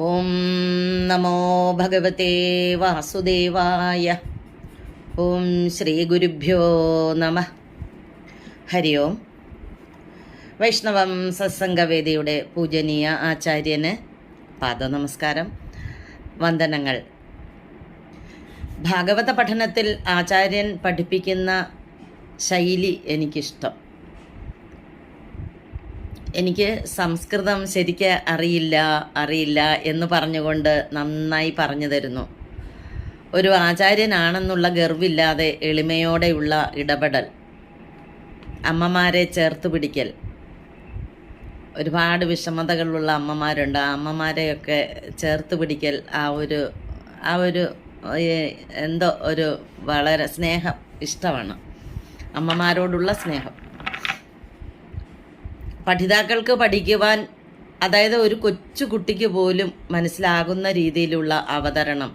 ഓം നമോ ഭഗവതേ വാസുദേവായ. ഓം ശ്രീ ഗുരുഭ്യോ നമഃ. ഹരി ഓം. വൈഷ്ണവം സത്സംഗവേദിയുടെ പൂജനീയ ആചാര്യന് പാദനമസ്കാരം, വന്ദനങ്ങൾ. ഭാഗവത പഠനത്തിൽ ആചാര്യൻ പഠിപ്പിക്കുന്ന ശൈലി എനിക്കിഷ്ടം. എനിക്ക് സംസ്കൃതം ശരിക്ക് അറിയില്ല എന്ന് പറഞ്ഞുകൊണ്ട് നന്നായി പറഞ്ഞു തരുന്നു. ഒരു ആചാര്യനാണെന്നുള്ള ഗർവില്ലാതെ എളിമയോടെയുള്ള ഇടപെടൽ, അമ്മമാരെ ചേർത്ത് പിടിക്കൽ. ഒരുപാട് വിഷമതകളുള്ള അമ്മമാരുണ്ട്. ആ അമ്മമാരെയൊക്കെ ചേർത്ത് പിടിക്കൽ, ആ ഒരു എന്തോ ഒരു വളരെ സ്നേഹം ഇഷ്ടമാണ്, അമ്മമാരോടുള്ള സ്നേഹം. പഠിതാക്കൾക്ക് പഠിക്കുവാൻ, അതായത് ഒരു കൊച്ചു കുട്ടിക്ക് പോലും മനസ്സിലാകുന്ന രീതിയിലുള്ള അവതരണം.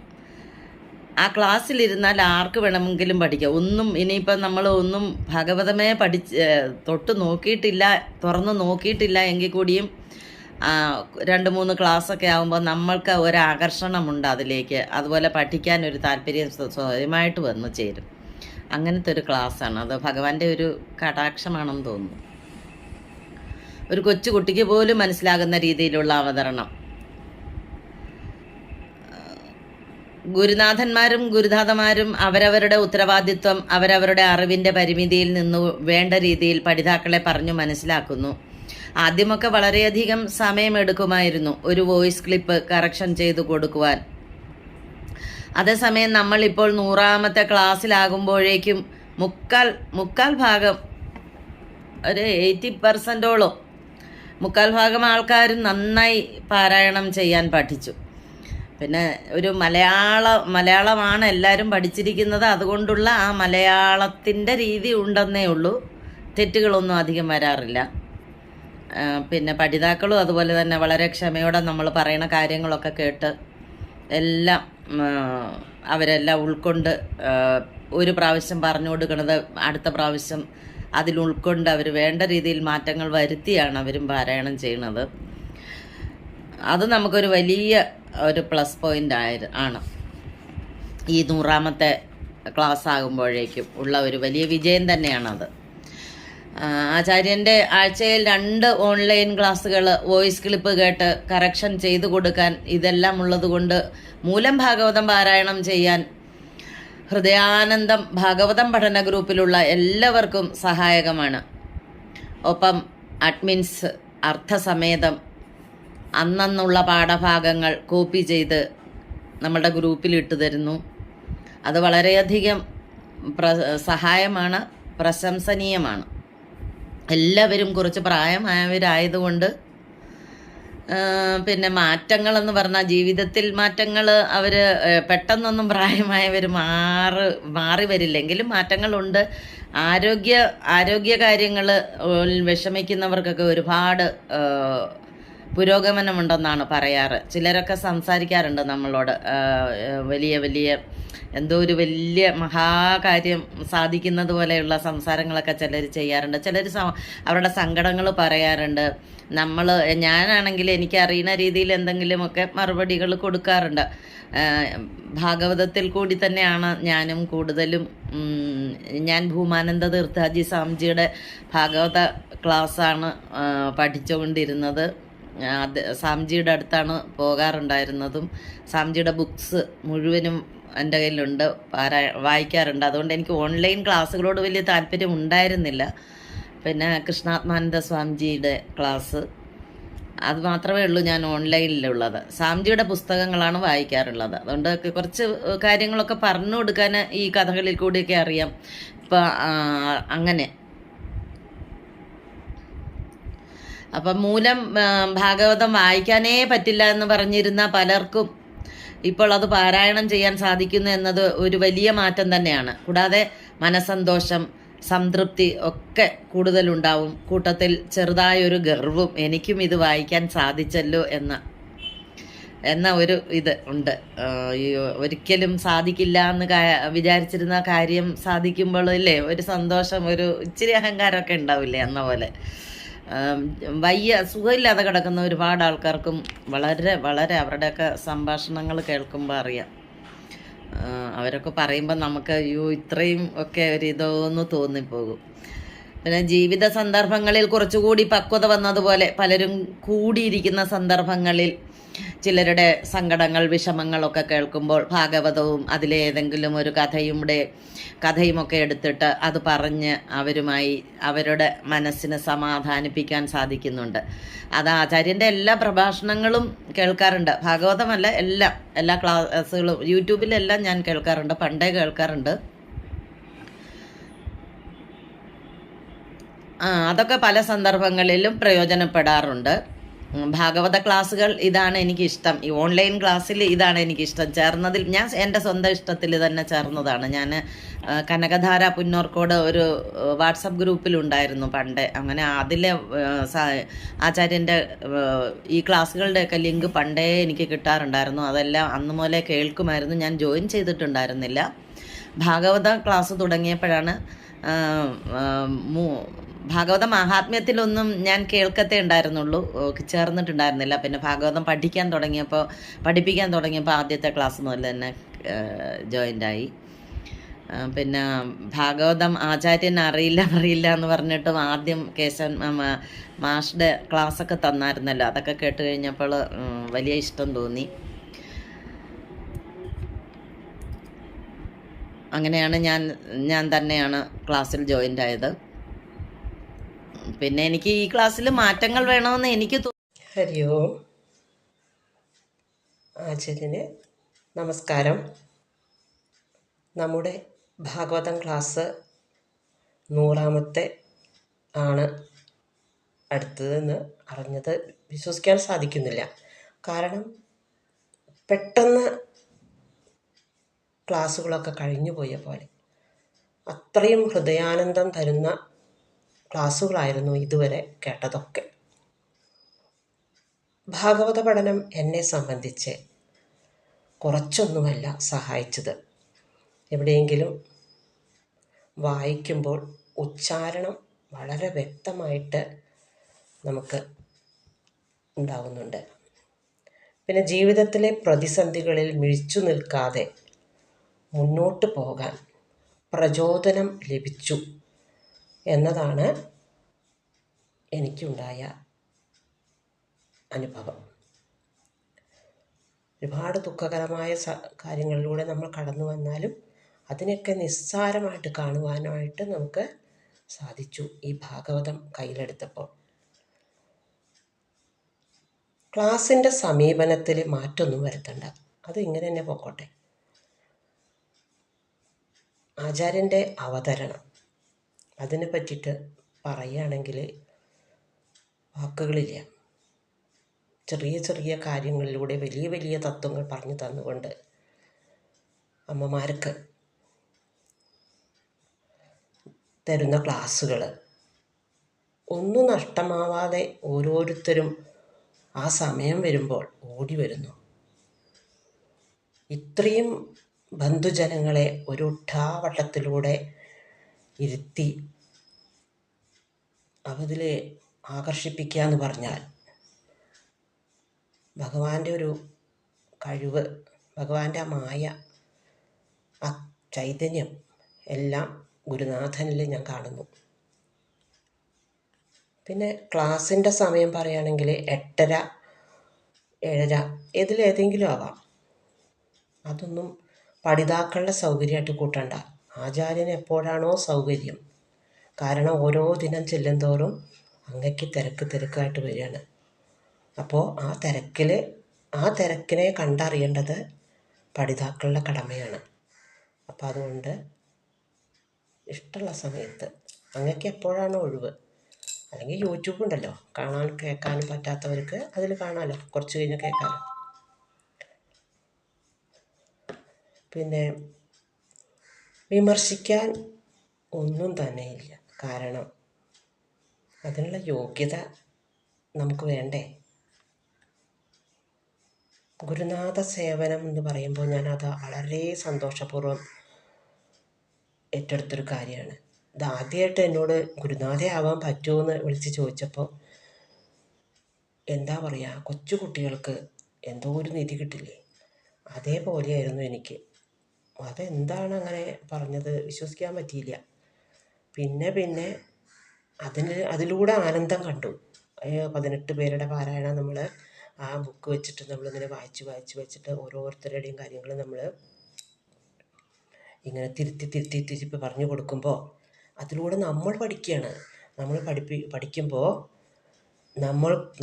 ആ ക്ലാസ്സിലിരുന്നാൽ ആർക്ക് വേണമെങ്കിലും പഠിക്കാം. ഇനിയിപ്പം നമ്മൾ ഭാഗവതമേ തുറന്നു നോക്കിയിട്ടില്ല എങ്കിൽ കൂടിയും 2-3 ക്ലാസ്സൊക്കെ ആകുമ്പോൾ നമ്മൾക്ക് ഒരാകർഷണമുണ്ട് അതിലേക്ക്. അതുപോലെ പഠിക്കാൻ ഒരു താല്പര്യം സ്വയമായിട്ട് വന്നു ചേരും. അങ്ങനത്തെ ഒരു ക്ലാസ്സാണ് അത്. ഭഗവാന്റെ ഒരു കടാക്ഷമാണെന്ന് തോന്നുന്നു. ഒരു കൊച്ചു കുട്ടിക്ക് പോലും മനസ്സിലാകുന്ന രീതിയിലുള്ള അവതരണം. ഗുരുനാഥന്മാരും ഗുരുദാതമാരും അവരവരുടെ ഉത്തരവാദിത്വം, അവരവരുടെ അറിവിൻ്റെ പരിമിതിയിൽ നിന്ന് വേണ്ട രീതിയിൽ പഠിതാക്കളെ പറഞ്ഞു മനസ്സിലാക്കുന്നു. ആദ്യമൊക്കെ വളരെയധികം സമയമെടുക്കുമായിരുന്നു ഒരു വോയിസ് ക്ലിപ്പ് കറക്ഷൻ ചെയ്തു കൊടുക്കുവാൻ. അതേസമയം നമ്മളിപ്പോൾ 100ാമത്തെ ക്ലാസ്സിലാകുമ്പോഴേക്കും മുക്കാൽ ഭാഗം, ഒരു 80%ഓളം, മുക്കാൽ ഭാഗം ആൾക്കാരും നന്നായി പാരായണം ചെയ്യാൻ പഠിച്ചു. പിന്നെ ഒരു മലയാളമാണ് എല്ലാവരും പഠിച്ചിരിക്കുന്നത്. അതുകൊണ്ടുള്ള ആ മലയാളത്തിൻ്റെ രീതി ഉണ്ടെന്നേ ഉള്ളൂ. തെറ്റുകളൊന്നും അധികം വരാറില്ല. പിന്നെ പഠിതാക്കളും അതുപോലെ തന്നെ വളരെ ക്ഷമയോടെ നമ്മൾ പറയുന്ന കാര്യങ്ങളൊക്കെ കേട്ട് എല്ലാം അവരെല്ലാം ഉൾക്കൊണ്ട്, ഒരു പ്രാവശ്യം പറഞ്ഞു കൊടുക്കുന്നത് അടുത്ത പ്രാവശ്യം അതിൽ ഉൾക്കൊണ്ട് അവർ വേണ്ട രീതിയിൽ മാറ്റങ്ങൾ വരുത്തിയാണ് അവരും പാരായണം ചെയ്യുന്നത്. അത് നമുക്കൊരു വലിയ ഒരു പ്ലസ് പോയിൻ്റ് ആണ്. ഈ 100ാമത്തെ ക്ലാസ് ആകുമ്പോഴേക്കും ഉള്ള ഒരു വലിയ വിജയം തന്നെയാണത്. ആചാര്യൻ്റെ ആഴ്ചയിൽ 2 ഓൺലൈൻ ക്ലാസ്സുകൾ വോയിസ് ക്ലിപ്പ് കേട്ട് കറക്ഷൻ ചെയ്തു കൊടുക്കാൻ, ഇതെല്ലാം ഉള്ളതുകൊണ്ട് മൂലം ഭാഗവതം പാരായണം ചെയ്യാൻ ഹൃദയാനന്ദം ഭാഗവതം പഠന ഗ്രൂപ്പിലുള്ള എല്ലാവർക്കും സഹായകമാണ്. ഒപ്പം അഡ്മിൻസ് അർത്ഥസമേതം അന്നുള്ള പാഠഭാഗങ്ങൾ കോപ്പി ചെയ്ത് നമ്മുടെ ഗ്രൂപ്പിൽ ഇട്ടു തരുന്നു. അത് വളരെയധികം സഹായമാണ്, പ്രശംസനീയമാണ്. എല്ലാവരും കുറച്ച് പ്രായമായവരായതുകൊണ്ട്, പിന്നെ മാറ്റങ്ങളെന്ന് പറഞ്ഞാൽ ജീവിതത്തിൽ മാറ്റങ്ങൾ അവർ പെട്ടെന്നൊന്നും പ്രായമായവർ മാറി വരില്ലെങ്കിലും മാറ്റങ്ങളുണ്ട്. ആരോഗ്യ കാര്യങ്ങൾ വിഷമിക്കുന്നവർക്കൊക്കെ ഒരുപാട് പുരോഗമനമുണ്ടെന്നാണ് പറയാറ്. ചിലരൊക്കെ സംസാരിക്കാറുണ്ട് നമ്മളോട്, വലിയ എന്തോ ഒരു വലിയ മഹാകാര്യം സാധിക്കുന്നത് പോലെയുള്ള സംസാരങ്ങളൊക്കെ ചിലർ ചെയ്യാറുണ്ട്. ചിലർ അവരുടെ സങ്കടങ്ങൾ പറയാറുണ്ട്. ഞാനാണെങ്കിൽ എനിക്കറിയുന്ന രീതിയിൽ എന്തെങ്കിലുമൊക്കെ മറുപടികൾ കൊടുക്കാറുണ്ട്. ഭാഗവതത്തിൽ കൂടി തന്നെയാണ് ഞാനും കൂടുതലും. ഞാൻ ഭൂമാനന്ദ തീർത്ഥാജി സ്വാമിജിയുടെ ഭാഗവത ക്ലാസ്സാണ് പഠിച്ചുകൊണ്ടിരുന്നത്. സ്വാമിജിയുടെ അടുത്താണ് പോകാറുണ്ടായിരുന്നതും. സ്വാമിജിയുടെ ബുക്സ് മുഴുവനും എൻ്റെ കയ്യിലുണ്ട്, വായിക്കാറുണ്ട്. അതുകൊണ്ട് എനിക്ക് ഓൺലൈൻ ക്ലാസ്സുകളോട് വലിയ താല്പര്യം ഉണ്ടായിരുന്നില്ല. പിന്നെ കൃഷ്ണാത്മാനന്ദ സ്വാമിജിയുടെ ക്ലാസ്, അത് മാത്രമേ ഉള്ളൂ ഞാൻ ഓൺലൈനിലുള്ളത്. സ്വാമിജിയുടെ പുസ്തകങ്ങളാണ് വായിക്കാറുള്ളത്. അതുകൊണ്ട് കുറച്ച് കാര്യങ്ങളൊക്കെ പറഞ്ഞു കൊടുക്കാൻ ഈ കഥകളിൽ കൂടിയൊക്കെ അറിയാം. ഇപ്പം അങ്ങനെ അപ്പം മൂലം ഭാഗവതം വായിക്കാനേ പറ്റില്ല എന്ന് പറഞ്ഞിരുന്ന പലർക്കും ഇപ്പോൾ അത് പാരായണം ചെയ്യാൻ സാധിക്കുന്നു എന്നത് ഒരു വലിയ മാറ്റം തന്നെയാണ്. കൂടാതെ മനസ്സന്തോഷം, സംതൃപ്തി ഒക്കെ കൂടുതലുണ്ടാവും. കൂട്ടത്തിൽ ചെറുതായൊരു ഗർവും, എനിക്കും ഇത് വായിക്കാൻ സാധിച്ചല്ലോ എന്ന ഒരു ഇത് ഉണ്ട്. ഒരിക്കലും സാധിക്കില്ല എന്ന് വിചാരിച്ചിരുന്ന കാര്യം സാധിക്കുമ്പോൾ ഒരു സന്തോഷം, ഒരു ഇച്ചിരി അഹങ്കാരമൊക്കെ ഉണ്ടാവില്ലേ എന്ന പോലെ. സുഖമില്ലാതെ കിടക്കുന്ന ഒരുപാട് ആൾക്കാർക്കും വളരെ വളരെ അവരുടെയൊക്കെ സംഭാഷണങ്ങൾ കേൾക്കുമ്പോൾ അറിയാം. അവരൊക്കെ പറയുമ്പോൾ നമുക്ക് അയ്യോ ഇത്രയും ഒക്കെ ഒരു ഇതോന്ന് തോന്നിപ്പോകും. പിന്നെ ജീവിത സന്ദർഭങ്ങളിൽ കുറച്ചുകൂടി പക്വത വന്നതുപോലെ പലരും കൂടിയിരിക്കുന്ന സന്ദർഭങ്ങളിൽ ചിലരുടെ സങ്കടങ്ങൾ വിഷമങ്ങളൊക്കെ കേൾക്കുമ്പോൾ ഭാഗവതവും അതിലെ ഏതെങ്കിലും ഒരു കഥയുമൊക്കെ എടുത്തിട്ട് അത് പറഞ്ഞ് അവരുമായി അവരുടെ മനസ്സിനെ സമാധാനിപ്പിക്കാൻ സാധിക്കുന്നുണ്ട്. അത് ആചാര്യൻ്റെ എല്ലാ പ്രഭാഷണങ്ങളും കേൾക്കാറുണ്ട്. ഭാഗവതമല്ല, എല്ലാ ക്ലാസ്സുകളും യൂട്യൂബിലെല്ലാം ഞാൻ കേൾക്കാറുണ്ട്, പണ്ടേ കേൾക്കാറുണ്ട്. അതൊക്കെ പല സന്ദർഭങ്ങളിലും പ്രയോജനപ്പെടാറുണ്ട്. ഭാഗവത ക്ലാസ്സുകൾ ഇതാണ് എനിക്കിഷ്ടം. ഈ ഓൺലൈൻ ക്ലാസ്സിൽ ഇതാണ് എനിക്കിഷ്ടം. ചേർന്നതിൽ ഞാൻ എൻ്റെ സ്വന്തം ഇഷ്ടത്തിൽ തന്നെ ചേർന്നതാണ്. ഞാൻ കനകധാര പുന്നോർക്കോട് ഒരു വാട്സപ്പ് ഗ്രൂപ്പിലുണ്ടായിരുന്നു പണ്ട്. അങ്ങനെ അതിലെ ആചാര്യൻ്റെ ഈ ക്ലാസ്സുകളുടെയൊക്കെ ലിങ്ക് പണ്ടേ എനിക്ക് കിട്ടാറുണ്ടായിരുന്നു. അതെല്ലാം അന്ന് മുതലേ കേൾക്കുമായിരുന്നു. ഞാൻ ജോയിൻ ചെയ്തിട്ടുണ്ടായിരുന്നില്ല. ഭാഗവത ക്ലാസ് തുടങ്ങിയപ്പോഴാണ് ഭാഗവത മഹാത്മ്യത്തിലൊന്നും ഞാൻ കേൾക്കത്തേ ഉണ്ടായിരുന്നുള്ളൂ, ചേർന്നിട്ടുണ്ടായിരുന്നില്ല. പിന്നെ ഭാഗവതം പഠിപ്പിക്കാൻ തുടങ്ങിയപ്പോൾ ആദ്യത്തെ ക്ലാസ് മുതൽ തന്നെ ജോയിൻ്റായി. പിന്നെ ഭാഗവതം ആചാര്യൻ അറിയില്ല എന്ന് പറഞ്ഞിട്ടും ആദ്യം കേശവൻ മാഷ്ടെ ക്ലാസ്സൊക്കെ തന്നായിരുന്നല്ലോ. അതൊക്കെ കേട്ട് കഴിഞ്ഞപ്പോൾ വലിയ ഇഷ്ടം തോന്നി. അങ്ങനെയാണ് ഞാൻ തന്നെയാണ് ക്ലാസ്സിൽ ജോയിൻ്റ് ആയത്. പിന്നെ എനിക്ക് ഈ ക്ലാസ്സിൽ മാറ്റങ്ങൾ വേണമെന്ന് എനിക്ക് ഹരി ഓം. ആചാര്യന് നമസ്കാരം. നമ്മുടെ ഭാഗവതം ക്ലാസ് 100ാമത്തെ ആണ് അടുത്തതെന്ന് അറിഞ്ഞത് വിശ്വസിക്കാൻ സാധിക്കുന്നില്ല. കാരണം പെട്ടെന്ന് ക്ലാസ്സുകളൊക്കെ കഴിഞ്ഞു പോയ പോലെ അത്രയും ഹൃദയാനന്ദം തരുന്ന ക്ലാസ്സുകളായിരുന്നു ഇതുവരെ കേട്ടതൊക്കെ. ഭാഗവത പഠനം എന്നെ സംബന്ധിച്ച് കുറച്ചൊന്നുമല്ല സഹായിച്ചത്. എവിടെയെങ്കിലും വായിക്കുമ്പോൾ ഉച്ചാരണം വളരെ വ്യക്തമായിട്ട് നമുക്ക് ഉണ്ടാവുന്നുണ്ട്. പിന്നെ ജീവിതത്തിലെ പ്രതിസന്ധികളിൽ മിഴിച്ചു നിൽക്കാതെ മുന്നോട്ട് പോകാൻ പ്രചോദനം ലഭിച്ചു എന്നതാണ് എനിക്കുണ്ടായ അനുഭവം. ഒരുപാട് ദുഃഖകരമായ കാര്യങ്ങളിലൂടെ നമ്മൾ കടന്നു വന്നാലും അതിനൊക്കെ നിസ്സാരമായിട്ട് കാണുവാനായിട്ട് നമുക്ക് സാധിച്ചു ഈ ഭാഗവതം കയ്യിലെടുത്തപ്പോൾ. ക്ലാസ്സിൻ്റെ സമീപനത്തിൽ മാറ്റമൊന്നും വരുത്തണ്ട, അത് ഇങ്ങനെ തന്നെ പോക്കോട്ടെ. ആചാര്യൻ്റെ അവതരണം അതിനെ പറ്റിയിട്ട് പറയുകയാണെങ്കിൽ വാക്കുകളില്ല. ചെറിയ ചെറിയ കാര്യങ്ങളിലൂടെ വലിയ വലിയ തത്വങ്ങൾ പറഞ്ഞു തന്നുകൊണ്ട് അമ്മമാർക്ക് തരുന്ന ക്ലാസ്സുകൾ ഒന്നും നഷ്ടമാവാതെ ഓരോരുത്തരും ആ സമയം വരുമ്പോൾ ഓടി വരുന്നു. ഇത്രയും ബന്ധുജനങ്ങളെ ഒരു ഠാവട്ടത്തിലൂടെ ഇരുത്തി അവതിൽ ആകർഷിപ്പിക്കുക എന്ന് പറഞ്ഞാൽ ഭഗവാന്റെ ഒരു കഴിവ്, ഭഗവാന്റെ ആ മായ, ആ ചൈതന്യം എല്ലാം ഗുരുനാഥനിൽ ഞാൻ കാണുന്നു. പിന്നെ ക്ലാസ്സിൻ്റെ സമയം പറയുകയാണെങ്കിൽ 8:30, 7:30 ഇതിലേതെങ്കിലും ആവാം. അതൊന്നും പഠിതാക്കളുടെ സൗകര്യമായിട്ട് കൂട്ടണ്ട. ആചാര്യന് എപ്പോഴാണോ സൗകര്യം. കാരണം ഓരോ ദിനം ചെല്ലുന്തോറും അങ്ങക്ക് തിരക്കായിട്ട് വരികയാണ്. അപ്പോൾ ആ തിരക്കിനെ കണ്ടറിയേണ്ടത് പഠിതാക്കളുടെ കടമയാണ്. അപ്പോൾ അതുകൊണ്ട് ഇഷ്ടമുള്ള സമയത്ത് അങ്ങക്ക് എപ്പോഴാണോ ഒഴിവ്, അല്ലെങ്കിൽ യൂട്യൂബ് ഉണ്ടല്ലോ, കേൾക്കാനും പറ്റാത്തവർക്ക് അതിൽ കാണാമല്ലോ, കുറച്ച് കഴിഞ്ഞ് കേൾക്കാമല്ലോ. പിന്നെ വിമർശിക്കാൻ ഒന്നും തന്നെ ഇല്ല. കാരണം അതിനുള്ള യോഗ്യത നമുക്ക് വേണ്ടേ. ഗുരുനാഥ സേവനം എന്ന് പറയുമ്പോൾ ഞാനത് വളരെ സന്തോഷപൂർവ്വം ഏറ്റെടുത്തൊരു കാര്യമാണ്. ഇത് ആദ്യമായിട്ട് എന്നോട് ഗുരുനാഥ ആവാൻ പറ്റുമോ എന്ന് വിളിച്ച് ചോദിച്ചപ്പോൾ എന്താ പറയുക, കൊച്ചു കുട്ടികൾക്ക് എന്തോ ഒരു നിധി കിട്ടില്ലേ, അതേപോലെയായിരുന്നു എനിക്ക്. അതെന്താണ് അങ്ങനെ പറഞ്ഞത് വിശ്വസിക്കാൻ പറ്റിയില്ല. പിന്നെ അതിലൂടെ ആനന്ദം കണ്ടു. 18 പേരുടെ പാരായണം നമ്മൾ ആ ബുക്ക് വെച്ചിട്ട് നമ്മളിങ്ങനെ വായിച്ച് വെച്ചിട്ട് ഓരോരുത്തരുടെയും കാര്യങ്ങൾ നമ്മൾ ഇങ്ങനെ തിരുത്തി പറഞ്ഞു കൊടുക്കുമ്പോൾ അതിലൂടെ നമ്മൾ പഠിക്കുകയാണ്. നമ്മൾ പഠിക്കുമ്പോൾ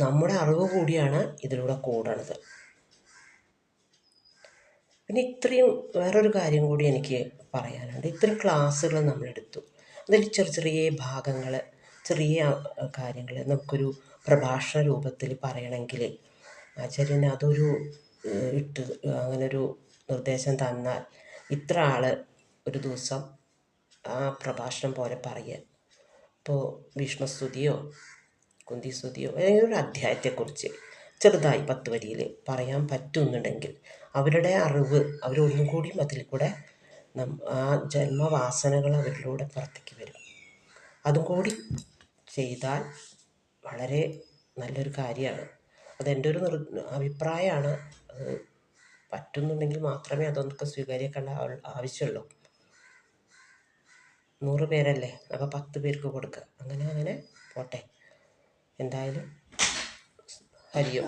നമ്മുടെ അറിവ് കൂടിയാണ് ഇതിലൂടെ കൂടണത്. പിന്നെ ഇത്രയും വേറൊരു കാര്യം കൂടി എനിക്ക് പറയാനുണ്ട്. ഇത്രയും ക്ലാസ്സുകൾ നമ്മളെടുത്തു, അതിൽ ചെറിയ ഭാഗങ്ങൾ, ചെറിയ കാര്യങ്ങൾ നമുക്കൊരു പ്രഭാഷണ രൂപത്തിൽ പറയണമെങ്കിൽ ആചാര്യൻ അതൊരു അങ്ങനൊരു നിർദ്ദേശം തന്നാൽ ഇത്ര ആൾ ഒരു ദിവസം ആ പ്രഭാഷണം പോലെ പറയുക. ഇപ്പോൾ ഭീഷ്മസ്തുതിയോ കുന്തിസ്തുതിയോ ഏതെങ്കിലും ഒരു അധ്യായത്തെക്കുറിച്ച് ചെറുതായി 10 വരിയിൽ പറയാൻ പറ്റുന്നുണ്ടെങ്കിൽ അവരുടെ അറിവ് അവരൊന്നും കൂടി അതിൽ കൂടെ ആ ജന്മവാസനകൾ അവരിലൂടെ പുറത്തേക്ക് വരും. അതും കൂടി ചെയ്താൽ വളരെ നല്ലൊരു കാര്യമാണ്. അതെൻ്റെ ഒരു അഭിപ്രായമാണ്. അത് പറ്റുന്നുണ്ടെങ്കിൽ മാത്രമേ അതൊക്കെ സ്വീകരിക്കേണ്ട ആവശ്യമുള്ളൂ. 100 പേരല്ലേ, അപ്പോൾ 10 പേർക്ക് കൊടുക്കുക. അങ്ങനെ പോട്ടെ. എന്തായാലും ഹരിയോ.